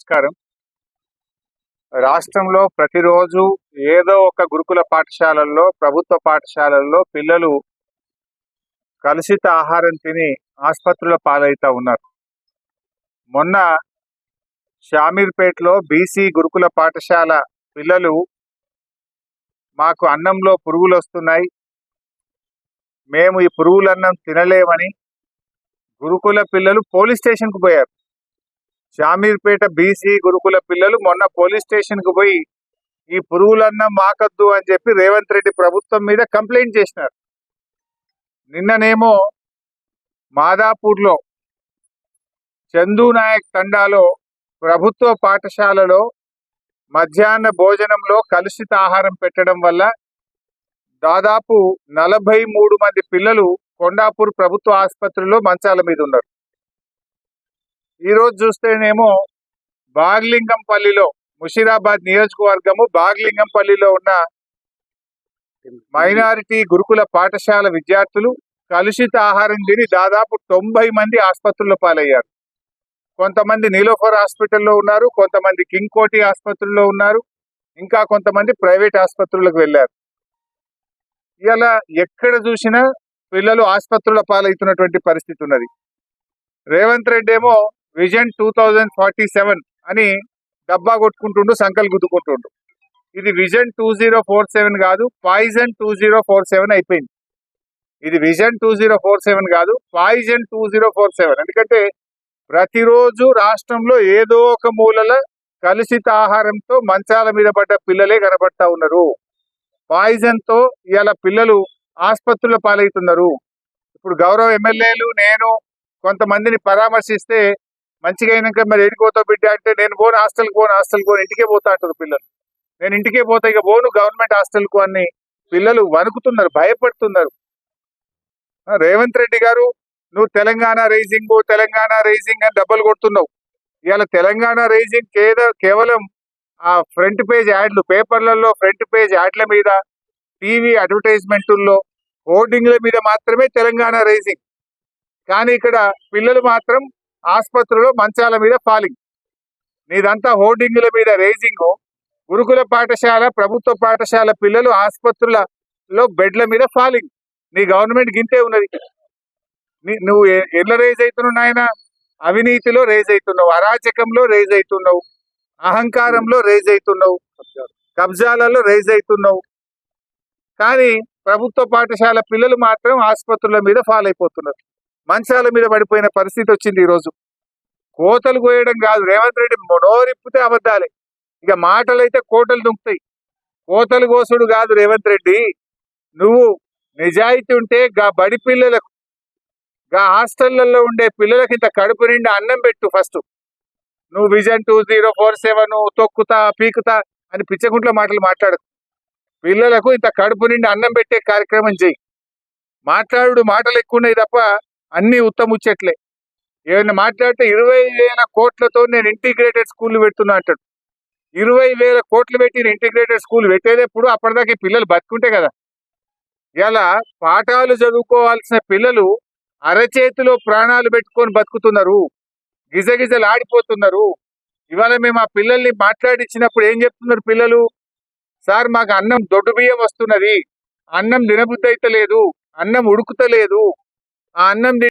నమస్కారం. రాష్ట్రంలో ప్రతిరోజు ఏదో ఒక గురుకుల పాఠశాలల్లో, ప్రభుత్వ పాఠశాలల్లో పిల్లలు కలుషిత ఆహారం తిని ఆసుపత్రుల పాలైతా ఉన్నారు. మొన్న షామీర్పేటలో బీసీ గురుకుల పాఠశాల పిల్లలు మాకు అన్నంలో పురుగులు వస్తున్నాయి, మేము ఈ పురుగులన్నం తినలేమని గురుకుల పిల్లలు పోలీస్ స్టేషన్కు పోయారు. షామీర్పేట బీసీ గురుకుల పిల్లలు మొన్న పోలీస్ స్టేషన్కు పోయి ఈ పురుగులన్నం మాకద్దు అని చెప్పి రేవంత్ రెడ్డి ప్రభుత్వం మీద కంప్లైంట్ చేసినారు. నిన్ననేమో మాదాపూర్లో చందు నాయక్ తండాలో ప్రభుత్వ పాఠశాలలో మధ్యాహ్న భోజనంలో కలుషిత ఆహారం పెట్టడం వల్ల దాదాపు 43 మంది పిల్లలు కొండాపూర్ ప్రభుత్వ ఆసుపత్రిలో మంచాల మీద ఉన్నారు. ఈరోజు చూస్తేనేమో బాగ్లింగంపల్లిలో, ముషీరాబాద్ నియోజకవర్గము బాగ్లింగంపల్లిలో ఉన్న మైనారిటీ గురుకుల పాఠశాల విద్యార్థులు కలుషిత ఆహారం తిని దాదాపు 90 మంది ఆసుపత్రుల్లో పాలయ్యారు. కొంతమంది నీలోఫర్ హాస్పిటల్లో ఉన్నారు, కొంతమంది కింగ్ కోటి ఆసుపత్రుల్లో ఉన్నారు, ఇంకా కొంతమంది ప్రైవేట్ ఆసుపత్రులకు వెళ్ళారు. ఇలా ఎక్కడ చూసినా పిల్లలు ఆసుపత్రుల పాలవుతున్నటువంటి పరిస్థితి ఉన్నది. రేవంత్ రెడ్డి ఏమో విజన్ 2047 అని డబ్బా కొట్టుకుంటుండు, సంకల్ గుద్దుకుంటుండు. ఇది విజన్ 2047 కాదు, పాయిజన్ 2047 అయిపోయింది. ఇది విజన్ 2047 కాదు, పాయిజన్ 2047. ఎందుకంటే ప్రతిరోజు రాష్ట్రంలో ఏదో ఒక మూలల కలుషిత ఆహారంతో మంచాల మీద పడ్డ పిల్లలే కనబడతా ఉన్నారు. పాయిజన్ తో ఇలా పిల్లలు ఆసుపత్రుల పాలవుతున్నారు. ఇప్పుడు గౌరవ ఎమ్మెల్యేలు, నేను కొంతమందిని పరామర్శిస్తే మంచిగా అయినాక మరి ఏడికి బిడ్డ అంటే నేను పోను, హాస్టల్కి పోను, ఇంటికే పోతా అంటారు పిల్లలు. నేను ఇంటికే పోతా, ఇక పోను గవర్నమెంట్ హాస్టల్కు అని పిల్లలు వణుకుతున్నారు, భయపడుతున్నారు. రేవంత్ రెడ్డి గారు, నువ్వు తెలంగాణ రైజింగ్ అని డబ్బులు కొడుతున్నావు. ఇవాళ తెలంగాణ రైజింగ్ కేవలం ఆ ఫ్రంట్ పేజ్ యాడ్లు, పేపర్లలో ఫ్రంట్ పేజ్ యాడ్ల మీద, టీవీ అడ్వర్టైజ్మెంటుల్లో, హోర్డింగ్ల మీద మాత్రమే తెలంగాణ రైజింగ్. కానీ ఇక్కడ పిల్లలు మాత్రం ఆసుపత్రిలో మంచాల మీద ఫాలింగ్. నీదంతా హోర్డింగ్ల మీద రైజింగ్. గురుకుల పాఠశాల, ప్రభుత్వ పాఠశాల పిల్లలు ఆసుపత్రులలో బెడ్ల మీద ఫాలింగ్. నీ గవర్నమెంట్ గింతే ఉన్నది. నువ్వు ఎట్లా రేజ్ అవుతున్నావు నాయన? అవినీతిలో రేజ్ అవుతున్నావు, అరాచకంలో రేజ్ అవుతున్నావు, అహంకారంలో రేజ్ అవుతున్నావు, కబ్జాలలో రేజ్ అవుతున్నావు. కానీ ప్రభుత్వ పాఠశాల పిల్లలు మాత్రం ఆసుపత్రుల మీద ఫాల్ అయిపోతున్నారు, మంచాల మీద పడిపోయిన పరిస్థితి వచ్చింది. ఈరోజు కోతలు కోయడం కాదు, రేవంత్ రెడ్డి నోరిప్పితే అబద్ధాలే. ఇక మాటలైతే కోటలు దుంకుతాయి. కోతలు కోసుడు కాదు రేవంత్ రెడ్డి. నువ్వు నిజాయితీ ఉంటే గా బడి పిల్లలకు, గా హాస్టళ్లలో ఉండే పిల్లలకి ఇంత కడుపు నిండా అన్నం పెట్టు ఫస్ట్. నువ్వు విజన్ 2047 తొక్కుతా పీకుతా అని పిచ్చగుంట్ల మాటలు మాట్లాడకు. పిల్లలకు ఇంత కడుపు నిండా అన్నం పెట్టే కార్యక్రమం చెయ్యి. మాటలు ఎక్కువ ఉన్నాయి తప్ప అన్ని ఉత్తముచ్చట్లే. ఏమైనా మాట్లాడితే 20,000 కోట్లతో నేను ఇంటిగ్రేటెడ్ స్కూల్ పెడుతున్నా అంటాడు. 20,000 కోట్లు పెట్టి ఇంటిగ్రేటెడ్ స్కూల్ పెట్టేటప్పుడు అప్పటిదాకా పిల్లలు బతుకుంటే కదా. ఇలా పాఠాలు చదువుకోవాల్సిన పిల్లలు అరచేతిలో ప్రాణాలు పెట్టుకొని బతుకుతున్నారు, గిజగిజలాడిపోతున్నారు. ఇవాళ మేము ఆ పిల్లల్ని మాట్లాడించినప్పుడు ఏం చెప్తున్నారు పిల్లలు? సార్, మాకు అన్నం దొడ్డు బియ్యం వస్తున్నది, అన్నం తినబుద్ధి అయితే లేదు, అన్నం ఉడుకుతలేదు, ఆ అన్నం